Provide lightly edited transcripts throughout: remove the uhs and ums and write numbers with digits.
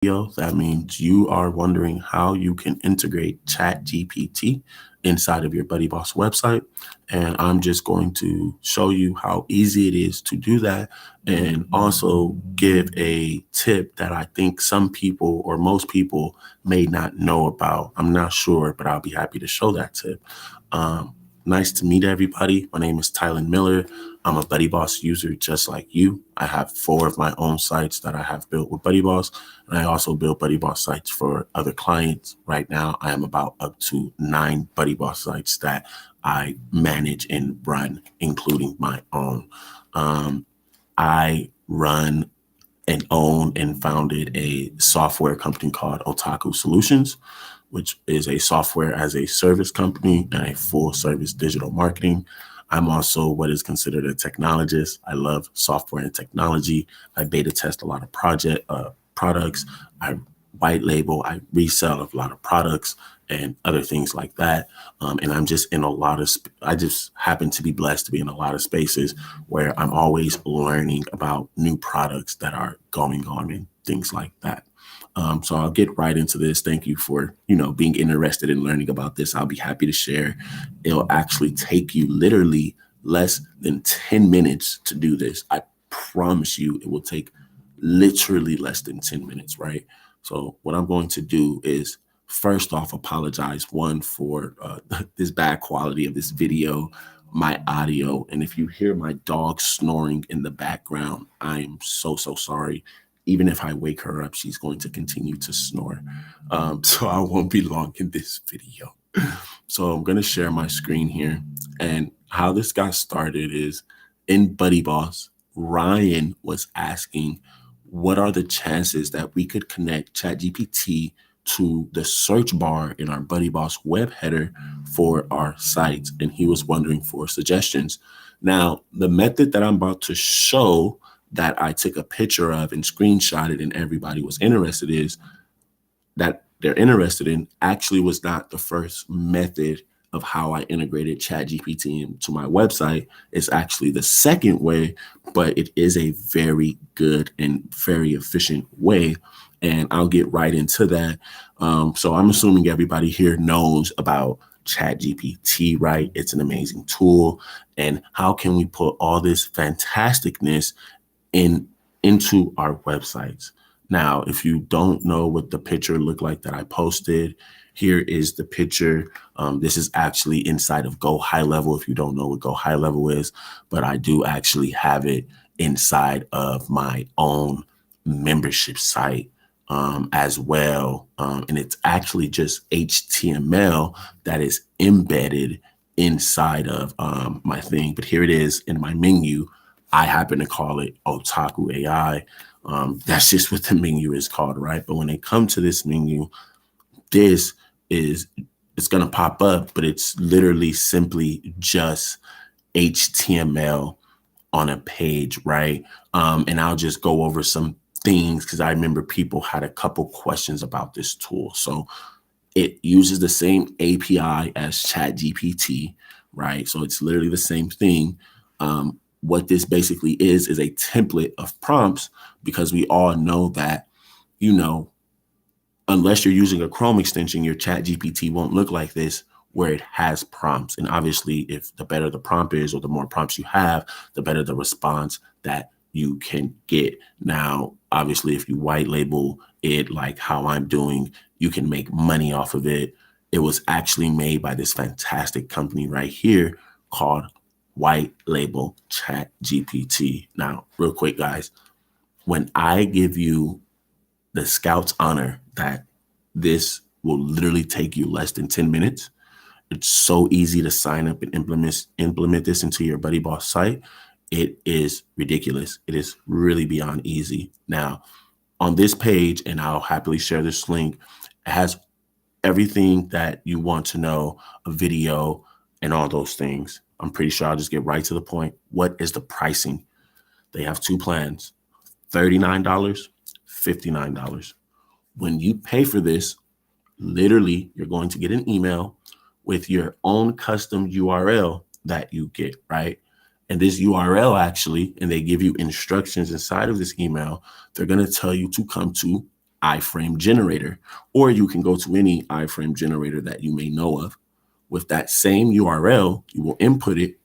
video, that means you are wondering how you can integrate ChatGPT inside of your BuddyBoss website. And I'm just going to show you how easy it is to do that and also give a tip that I think some people or most people may not know about. I'm not sure, but I'll be happy to show that tip. Nice to meet everybody. My name is Tylen Miller. I'm a BuddyBoss user just like you. I have 4 of my own sites that I have built with BuddyBoss, and I also build BuddyBoss sites for other clients. Right now, I am about up to 9 BuddyBoss sites that I manage and run, including my own. I run and own and founded a software company called Otaku Solutions, which is a software as a service company and a full service digital marketing. I'm also what is considered a technologist. I love software and technology. I beta test a lot of products. I white label. I resell a lot of products and other things like that. And I'm just in a lot of, I just happen to be blessed to be in a lot of spaces where I'm always learning about new products that are going on and things like that. So I'll get right into this. Thank you for, being interested in learning about this. I'll be happy to share. It'll actually take you literally less than 10 minutes to do this. I promise you it will take literally less than 10 minutes, right? So what I'm going to do is first off, apologize for this bad quality of this video, my audio. And if you hear my dog snoring in the background, I am so sorry. Even if I wake her up, she's going to continue to snore. So I won't be long in this video. So I'm going to share my screen here. And how this got started is in BuddyBoss, Ryan was asking, what are the chances that we could connect ChatGPT to the search bar in our BuddyBoss web header for our sites? And he was wondering for suggestions. Now, the method that I'm about to show that I took a picture of and screenshotted and everybody was interested in actually was not the first method of how I integrated ChatGPT into my website. It's actually the second way, but it is a very good and very efficient way. And I'll get right into that. So I'm assuming everybody here knows about ChatGPT, right? It's an amazing tool. And how can we put all this fantasticness into our websites? Now, if you don't know what the picture looked like that I posted, here is the picture. This is actually inside of Go High Level, if you don't know what Go High Level is, but I do actually have it inside of my own membership site as well. And it's actually just HTML that is embedded inside of my thing. But here it is in my menu. I happen to call it Otaku AI. That's just what the menu is called, right? But when they come to this menu, it's going to pop up, but it's literally simply just HTML on a page, right? And I'll just go over some things because I remember people had a couple questions about this tool. So it uses the same API as ChatGPT, right? So it's literally the same thing. What this basically is a template of prompts, because we all know that, unless you're using a Chrome extension, your ChatGPT won't look like this where it has prompts. And obviously, if the better the prompt is or the more prompts you have, the better the response that you can get. Now, obviously, if you white label it like how I'm doing, you can make money off of it. It was actually made by this fantastic company right here called White Label ChatGPT. Now, real quick, guys, when I give you the Scout's honor that this will literally take you less than 10 minutes, it's so easy to sign up and implement this into your BuddyBoss site. It is ridiculous. It is really beyond easy. Now, on this page, and I'll happily share this link, it has everything that you want to know, a video and all those things. I'm pretty sure I'll just get right to the point. What is the pricing? They have 2 plans, $39, $59. When you pay for this, literally, you're going to get an email with your own custom URL that you get, right? And this URL actually, and they give you instructions inside of this email, they're going to tell you to come to iframe generator, or you can go to any iframe generator that you may know of. With that same URL, you will input it,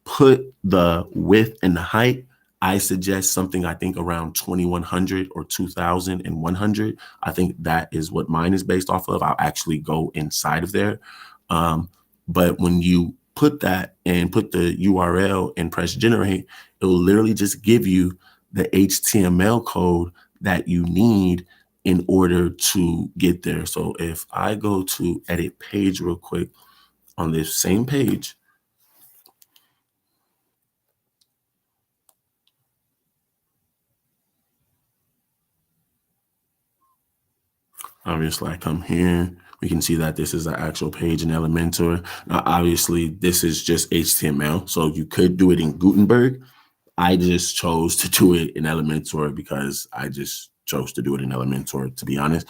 put the width and the height. I suggest something I think around 2100 or 2100. I think that is what mine is based off of. I'll actually go inside of there. But when you put that and put the URL and press generate, it will literally just give you the HTML code that you need in order to get there. So if I go to edit page real quick on this same page, obviously I come here, we can see that this is the actual page in Elementor. Now, obviously this is just HTML, so you could do it in Gutenberg. I just chose to do it in Elementor because I just chose to do it in Elementor, to be honest.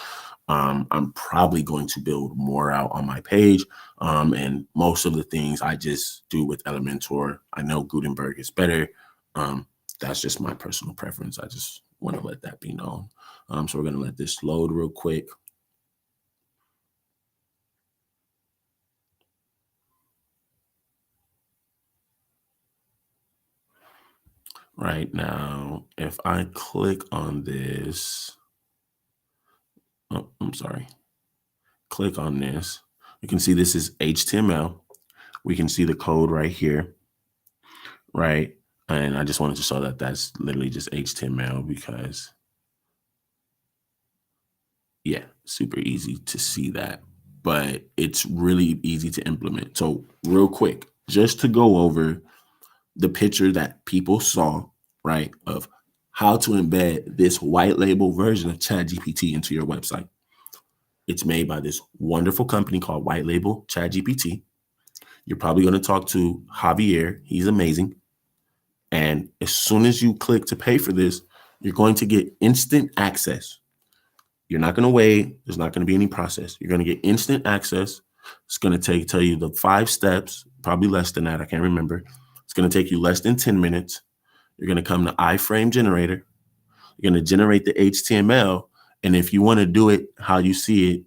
I'm probably going to build more out on my page. And most of the things I just do with Elementor. I know Gutenberg is better. That's just my personal preference. I just want to let that be known. So we're going to let this load real quick. Right now, if I click on this, oh, I'm sorry, click on this, you can see this is HTML. We can see the code right here, right? And I just wanted to show that that's literally just HTML because, yeah, super easy to see that, but it's really easy to implement. So real quick, just to go over the picture that people saw, right, of how to embed this white label version of ChatGPT into your website. It's made by this wonderful company called White Label ChatGPT. You're probably going to talk to Javier. He's amazing. And as soon as you click to pay for this, you're going to get instant access. You're not going to wait. There's not going to be any process. You're going to get instant access. It's going to tell you the 5 steps, probably less than that. I can't remember. It's going to take you less than 10 minutes. You're going to come to iframe generator. You're going to generate the HTML. And if you want to do it how you see it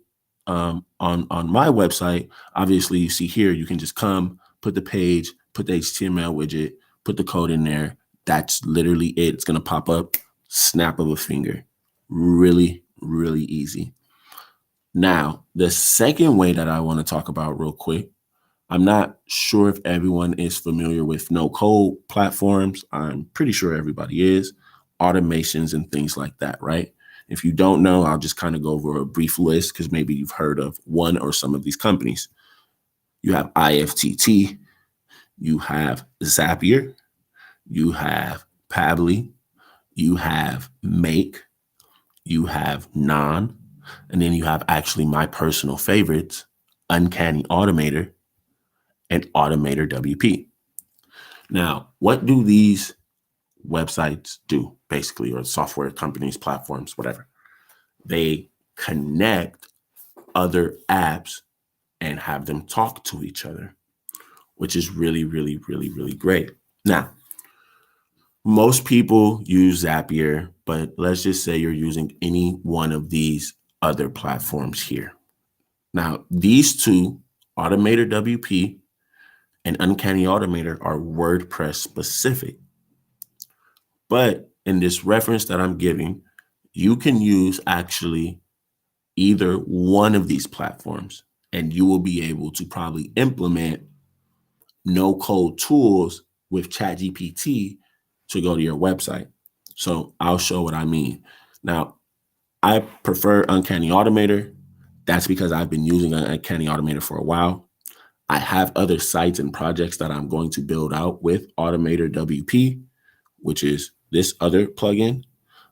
on my website, obviously you see here, you can just come, put the page, put the HTML widget, put the code in there. That's literally it. It's going to pop up, snap of a finger. Really, really easy. Now, the second way that I want to talk about real quick, I'm not sure if everyone is familiar with no code platforms. I'm pretty sure everybody is. Automations and things like that, right? If you don't know, I'll just kind of go over a brief list because maybe you've heard of one or some of these companies. You have IFTT, you have Zapier, you have Pabbly, you have Make, you have Non, and then you have actually my personal favorites, Uncanny Automator and Automator WP. Now, what do these websites do, basically, or software companies, platforms, whatever? They connect other apps and have them talk to each other, which is really, really, really, really great. Now, most people use Zapier, but let's just say you're using any one of these other platforms here. Now, these two, Automator WP and Uncanny Automator, are WordPress specific. But in this reference that I'm giving, you can use actually either one of these platforms, and you will be able to probably implement no code tools with ChatGPT to go to your website. So I'll show what I mean. Now, I prefer Uncanny Automator. That's because I've been using Uncanny Automator for a while. I have other sites and projects that I'm going to build out with Automator WP, which is this other plugin.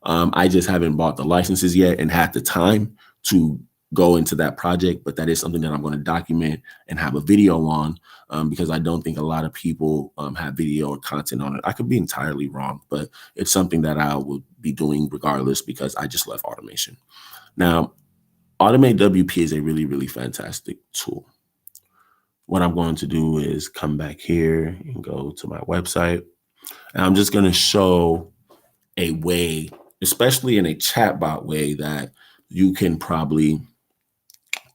I just haven't bought the licenses yet and had the time to go into that project, but that is something that I'm going to document and have a video on because I don't think a lot of people have video or content on it. I could be entirely wrong, but it's something that I will be doing regardless because I just love automation. Now, Automate WP is a really, really fantastic tool. What I'm going to do is come back here and go to my website. And I'm just going to show a way, especially in a chatbot way, that you can probably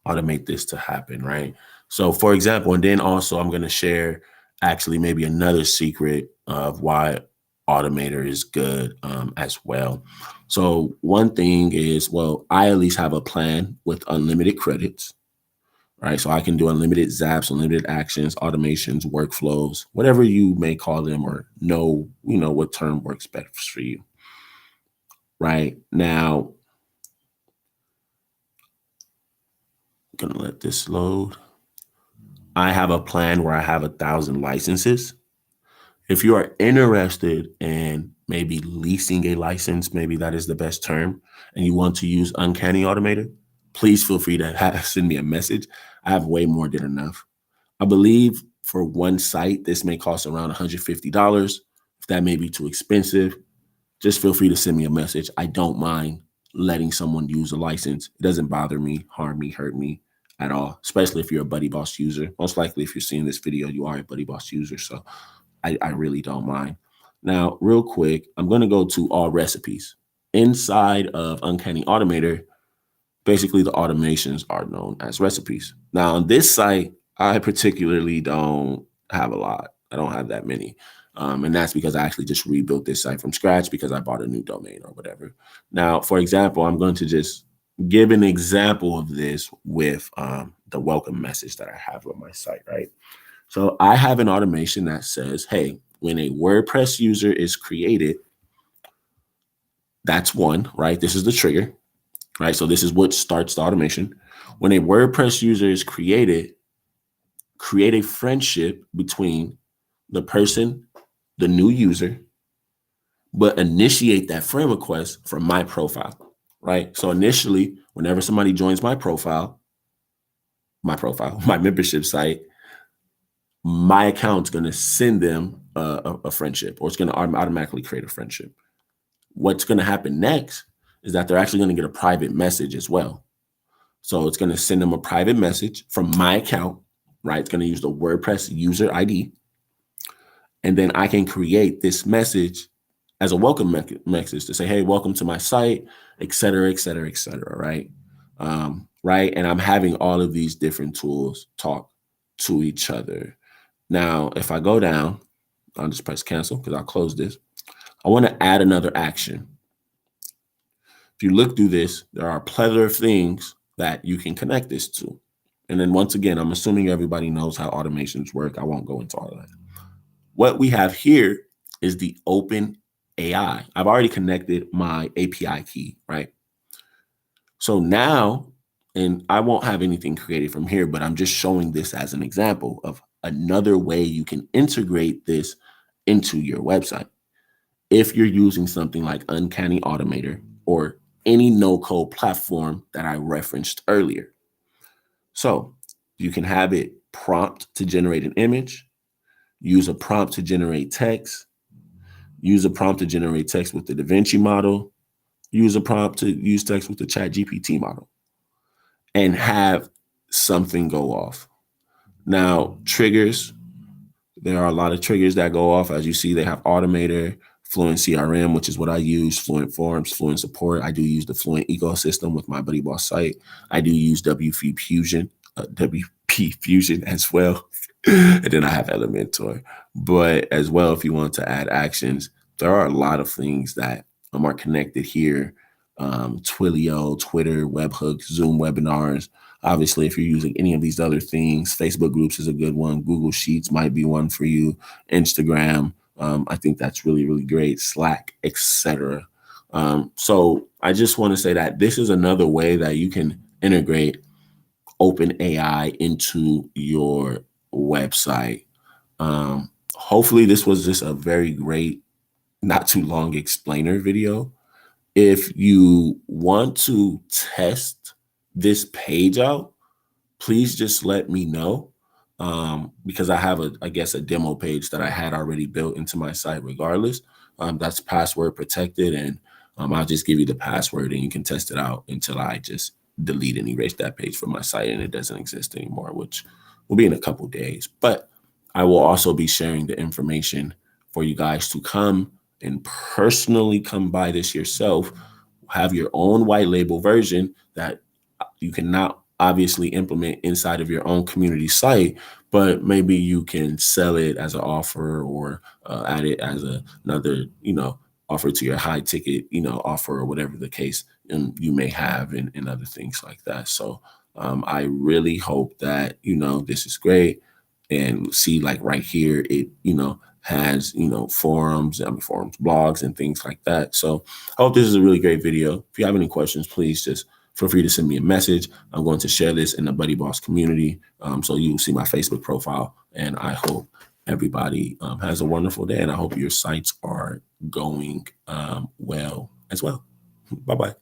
automate this to happen, right? So for example, and then also I'm going to share actually maybe another secret of why Automator is good as well. So one thing is, well, I at least have a plan with unlimited credits, right? So I can do unlimited zaps, unlimited actions, automations, workflows, whatever you may call them, or know what term works best for you, right? Now, I'm gonna let this load. I have a plan where I have 1,000 licenses. If you are interested in maybe leasing a license, maybe that is the best term, and you want to use Uncanny Automator, please feel free to send me a message. I have way more than enough. I believe for one site, this may cost around $150. If that may be too expensive, just feel free to send me a message. I don't mind letting someone use a license. It doesn't bother me, harm me, hurt me at all, especially if you're a BuddyBoss user. Most likely, if you're seeing this video, you are a BuddyBoss user. So I really don't mind. Now, real quick, I'm going to go to all recipes. Inside of Uncanny Automator, basically the automations are known as recipes. Now, on this site, I particularly don't have a lot. I don't have that many. And that's because I actually just rebuilt this site from scratch because I bought a new domain or whatever. Now, for example, I'm going to just give an example of this with the welcome message that I have on my site, right? So I have an automation that says, hey, when a WordPress user is created, that's one, right? This is the trigger, right? So this is what starts the automation. When a WordPress user is created, create a friendship between the person, the new user, but initiate that friend request from my profile, right? So initially, whenever somebody joins my profile, my membership site, my account's going to send them a friendship, or it's going to automatically create a friendship. What's going to happen next is that they're actually going to get a private message as well. So it's going to send them a private message from my account, right? It's going to use the WordPress user ID. And then I can create this message as a welcome message to say, hey, welcome to my site, et cetera, et cetera, et cetera, right? Right. And I'm having all of these different tools talk to each other. Now, if I go down, I'll just press cancel because I'll close this. I want to add another action. If you look through this, there are a plethora of things that you can connect this to. And then once again, I'm assuming everybody knows how automations work. I won't go into all that. What we have here is the OpenAI. I've already connected my API key, right? So now, and I won't have anything created from here, but I'm just showing this as an example of another way you can integrate this into your website. If you're using something like Uncanny Automator or any no-code platform that I referenced earlier. So you can have it prompt to generate an image, use a prompt to generate text, use a prompt to generate text with the DaVinci model, use a prompt to use text with the ChatGPT model, and have something go off. Now, triggers, there are a lot of triggers that go off. As you see, they have Automator, Fluent CRM, which is what I use, Fluent Forms, Fluent Support. I do use the Fluent ecosystem with my BuddyBoss site. I do use WP Fusion as well. And then I have Elementor. But as well, if you want to add actions, there are a lot of things that are connected here. Twilio, Twitter, webhooks, Zoom webinars. Obviously, if you're using any of these other things, Facebook groups is a good one. Google Sheets might be one for you. Instagram, I think that's really, really great. Slack, etc. So I just want to say that this is another way that you can integrate OpenAI into your website. Hopefully, this was just a very great, not too long explainer video. If you want to test this page out, please just let me know, because I have I guess a demo page that I had already built into my site regardless. That's password protected, and I'll just give you the password and you can test it out until I just delete and erase that page from my site and it doesn't exist anymore, which will be in a couple days. But I will also be sharing the information for you guys to come and personally come by this yourself, have your own white label version that you cannot obviously implement inside of your own community site, but maybe you can sell it as an offer or add it as another, offer to your high ticket, offer or whatever the case you may have and other things like that. So I really hope that, this is great. And see, like right here, it, has, forums, blogs and things like that. So I hope this is a really great video. If you have any questions, please just feel free to send me a message. I'm going to share this in the BuddyBoss community. So you will see my Facebook profile. And I hope everybody has a wonderful day. And I hope your sites are going well as well. Bye-bye.